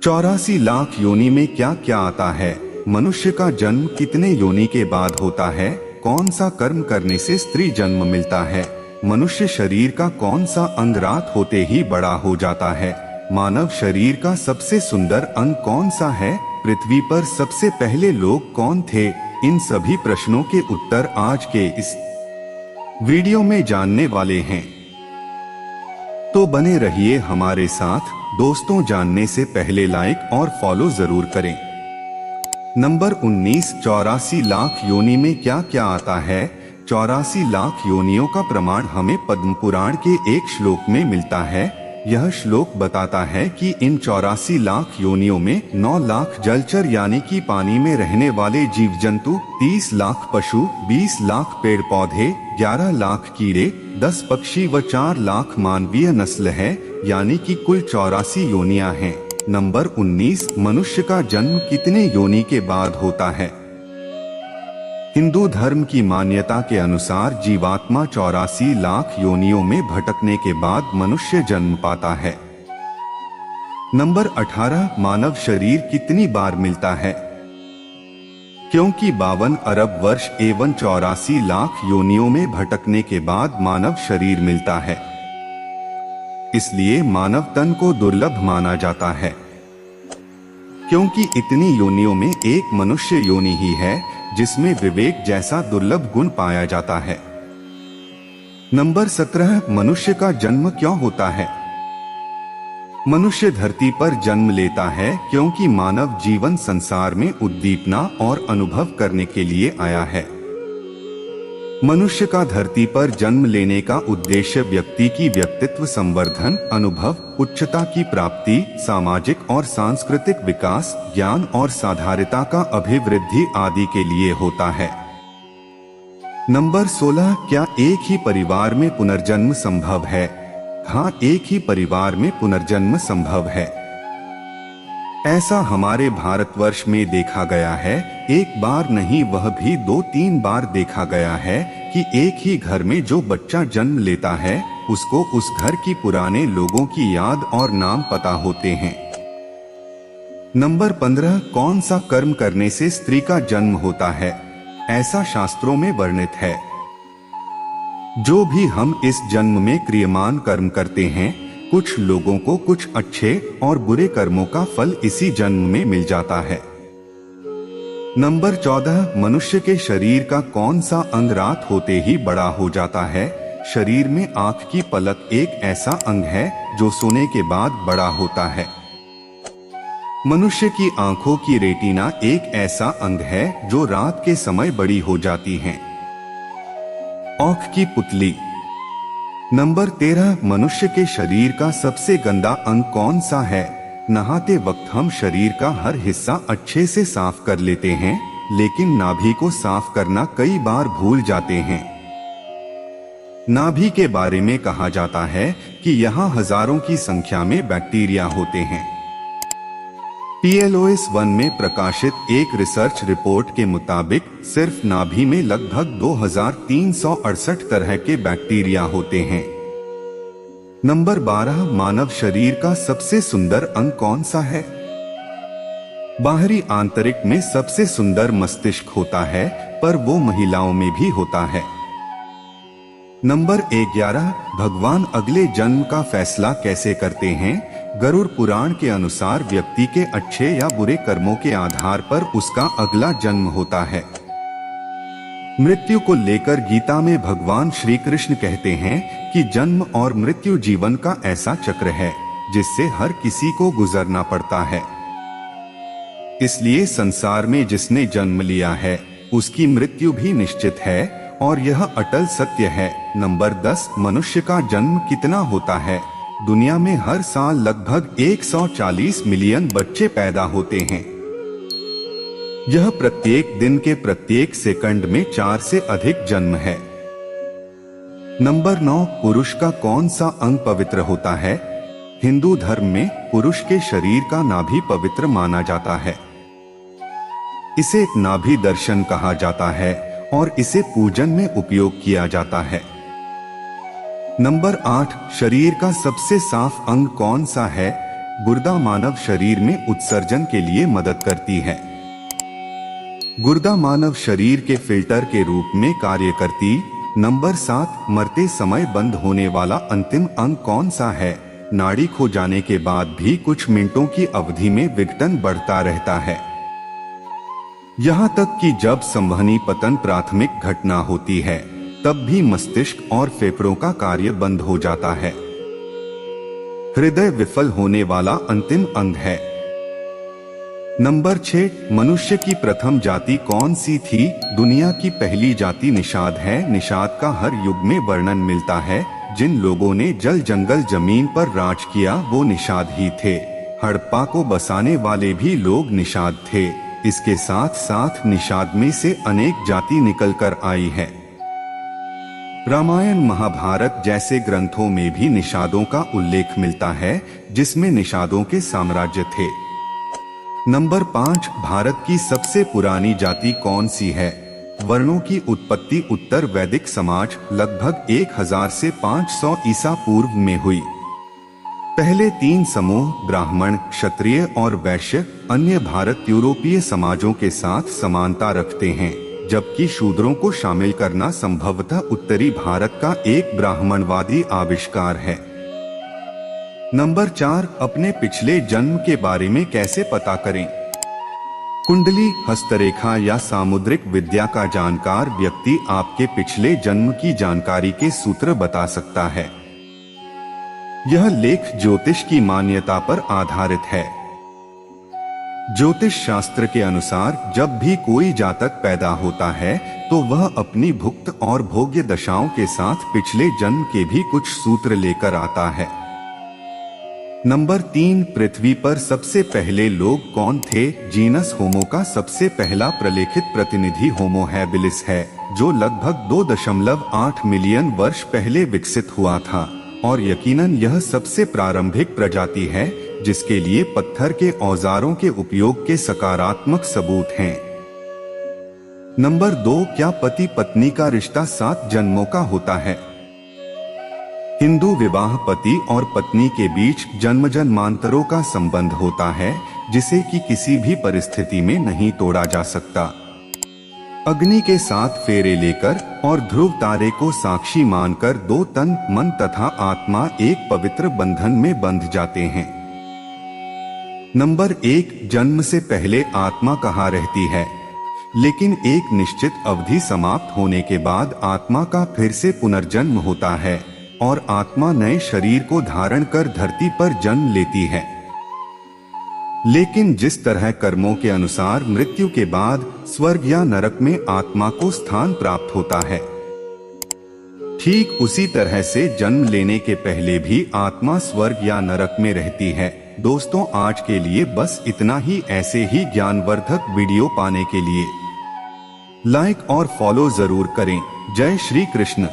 84 लाख योनि में क्या क्या आता है? मनुष्य का जन्म कितने योनि के बाद होता है? कौन सा कर्म करने से स्त्री जन्म मिलता है? मनुष्य शरीर का कौन सा अंग रात होते ही बड़ा हो जाता है? मानव शरीर का सबसे सुंदर अंग कौन सा है? पृथ्वी पर सबसे पहले लोग कौन थे? इन सभी प्रश्नों के उत्तर आज के इस वीडियो में जानने वाले हैं, तो बने रहिए हमारे साथ। दोस्तों, जानने से पहले लाइक और फॉलो जरूर करें। नंबर 19, 84 लाख योनि में क्या क्या आता है? 84 लाख योनियों का प्रमाण हमें पद्म पुराण के एक श्लोक में मिलता है। यह श्लोक बताता है कि इन 84 लाख योनियों में 9 लाख जलचर यानी कि पानी में रहने वाले जीव जंतु, 30 लाख पशु, 20 लाख पेड़ पौधे, 11 लाख कीड़े, 10 पक्षी व 4 लाख मानवीय नस्ल है, यानी कि कुल 84 योनियां हैं। नंबर 19, मनुष्य का जन्म कितने योनि के बाद होता है? हिंदू धर्म की मान्यता के अनुसार जीवात्मा 84 लाख योनियों में भटकने के बाद मनुष्य जन्म पाता है। नंबर 18, मानव शरीर कितनी बार मिलता है? क्योंकि 52 अरब वर्ष एवं 84 लाख योनियों में भटकने के बाद मानव शरीर मिलता है, इसलिए मानव तन को दुर्लभ माना जाता है। क्योंकि इतनी योनियों में एक मनुष्य योनि ही है जिसमें विवेक जैसा दुर्लभ गुण पाया जाता है। नंबर 17, मनुष्य का जन्म क्यों होता है? मनुष्य धरती पर जन्म लेता है क्योंकि मानव जीवन संसार में उद्दीपना और अनुभव करने के लिए आया है। मनुष्य का धरती पर जन्म लेने का उद्देश्य व्यक्ति की व्यक्तित्व संवर्धन, अनुभव, उच्चता की प्राप्ति, सामाजिक और सांस्कृतिक विकास, ज्ञान और साधारणता का अभिवृद्धि आदि के लिए होता है। नंबर 16, क्या एक ही परिवार में पुनर्जन्म संभव है? हाँ, एक ही परिवार में पुनर्जन्म संभव है। ऐसा हमारे भारतवर्ष में देखा गया है। एक बार नहीं, वह भी 2-3 बार देखा गया है कि एक ही घर में जो बच्चा जन्म लेता है उसको उस घर की पुराने लोगों की याद और नाम पता होते हैं। नंबर 15, कौन सा कर्म करने से स्त्री का जन्म होता है? ऐसा शास्त्रों में वर्णित है। जो भी हम इस जन्म में क्रियमान कर्म करते हैं, कुछ लोगों को कुछ अच्छे और बुरे कर्मों का फल इसी जन्म में मिल जाता है। नंबर 14, मनुष्य के शरीर का कौन सा अंग रात होते ही बड़ा हो जाता है? शरीर में आंख की पलक एक ऐसा अंग है जो सोने के बाद बड़ा होता है। मनुष्य की आंखों की रेटिना एक ऐसा अंग है जो रात के समय बड़ी हो जाती है। आंख की पुतली। नंबर 13, मनुष्य के शरीर का सबसे गंदा अंग कौन सा है? नहाते वक्त हम शरीर का हर हिस्सा अच्छे से साफ कर लेते हैं, लेकिन नाभि को साफ करना कई बार भूल जाते हैं। नाभि के बारे में कहा जाता है कि यहाँ हजारों की संख्या में बैक्टीरिया होते हैं। PLOS 1 में प्रकाशित एक रिसर्च रिपोर्ट के मुताबिक सिर्फ नाभि में लगभग 2368 तरह के बैक्टीरिया होते हैं। नंबर 12, मानव शरीर का सबसे सुंदर अंग कौन सा है? बाहरी आंतरिक में सबसे सुंदर मस्तिष्क होता है, पर वो महिलाओं में भी होता है। नंबर 11, भगवान अगले जन्म का फैसला कैसे करते हैं? गरुड़ पुराण के अनुसार व्यक्ति के अच्छे या बुरे कर्मों के आधार पर उसका अगला जन्म होता है। मृत्यु को लेकर गीता में भगवान श्री कृष्ण कहते हैं कि जन्म और मृत्यु जीवन का ऐसा चक्र है जिससे हर किसी को गुजरना पड़ता है। इसलिए संसार में जिसने जन्म लिया है उसकी मृत्यु भी निश्चित है और यह अटल सत्य है। नंबर 10, मनुष्य का जन्म कितना होता है? दुनिया में हर साल लगभग 140 मिलियन बच्चे पैदा होते हैं। यह प्रत्येक दिन के प्रत्येक सेकंड में 4 से अधिक जन्म है। नंबर 9, पुरुष का कौन सा अंग पवित्र होता है? हिंदू धर्म में पुरुष के शरीर का नाभि पवित्र माना जाता है। इसे नाभि दर्शन कहा जाता है और इसे पूजन में उपयोग किया जाता है। नंबर 8, शरीर का सबसे साफ अंग कौन सा है? गुर्दा मानव शरीर में उत्सर्जन के लिए मदद करती है। गुर्दा मानव शरीर के फिल्टर के रूप में कार्य करती। नंबर 7, मरते समय बंद होने वाला अंतिम अंग कौन सा है? नाड़ी खो जाने के बाद भी कुछ मिनटों की अवधि में विघटन बढ़ता रहता है, यहाँ तक कि जब संवहनी पतन प्राथमिक घटना होती है तब भी मस्तिष्क और फेफड़ों का कार्य बंद हो जाता है। हृदय विफल होने वाला अंतिम अंग है। नंबर 6, मनुष्य की प्रथम जाति कौन सी थी? दुनिया की पहली जाति निषाद है। निषाद का हर युग में वर्णन मिलता है। जिन लोगों ने जल जंगल जमीन पर राज किया वो निषाद ही थे। हड़प्पा को बसाने वाले भी लोग निषाद थे। इसके साथ साथ निषाद में से अनेक जाति निकल कर आई है। रामायण महाभारत जैसे ग्रंथों में भी निषादों का उल्लेख मिलता है, जिसमें निषादों के साम्राज्य थे। नंबर 5, भारत की सबसे पुरानी जाति कौन सी है? वर्णों की उत्पत्ति उत्तर वैदिक समाज लगभग 1000 से 500 ईसा पूर्व में हुई। पहले 3 समूह ब्राह्मण, क्षत्रिय और वैश्य अन्य भारत यूरोपीय समाजों के साथ समानता रखते हैं, जबकि शूद्रों को शामिल करना संभवतः उत्तरी भारत का एक ब्राह्मणवादी आविष्कार है। नंबर 4, अपने पिछले जन्म के बारे में कैसे पता करें? कुंडली, हस्तरेखा या सामुद्रिक विद्या का जानकार व्यक्ति आपके पिछले जन्म की जानकारी के सूत्र बता सकता है। यह लेख ज्योतिष की मान्यता पर आधारित है। ज्योतिष शास्त्र के अनुसार जब भी कोई जातक पैदा होता है तो वह अपनी भुक्त और भोग्य दशाओं के साथ पिछले जन्म के भी कुछ सूत्र लेकर आता है। नंबर 3, पृथ्वी पर सबसे पहले लोग कौन थे? जीनस होमो का सबसे पहला प्रलेखित प्रतिनिधि होमो हैबिलिस है, जो लगभग 2.8 मिलियन वर्ष पहले विकसित हुआ था और यकीनन यह सबसे प्रारंभिक प्रजाति है जिसके लिए पत्थर के औजारों के उपयोग के सकारात्मक सबूत हैं। नंबर 2, क्या पति पत्नी का रिश्ता 7 जन्मों का होता है? हिंदू विवाह पति और पत्नी के बीच जन्म जन्मांतरों का संबंध होता है, जिसे कि किसी भी परिस्थिति में नहीं तोड़ा जा सकता। अग्नि के साथ फेरे लेकर और ध्रुव तारे को साक्षी मानकर 2 तन, मन तथा आत्मा एक पवित्र बंधन में बंध जाते हैं। नंबर 1, जन्म से पहले आत्मा कहाँ रहती है? लेकिन एक निश्चित अवधि समाप्त होने के बाद आत्मा का फिर से पुनर्जन्म होता है और आत्मा नए शरीर को धारण कर धरती पर जन्म लेती है। लेकिन जिस तरह कर्मों के अनुसार मृत्यु के बाद स्वर्ग या नरक में आत्मा को स्थान प्राप्त होता है, ठीक उसी तरह से जन्म लेने के पहले भी आत्मा स्वर्ग या नरक में रहती है। दोस्तों, आज के लिए बस इतना ही। ऐसे ही ज्ञानवर्धक वीडियो पाने के लिए लाइक और फॉलो जरूर करें। जय श्री कृष्ण।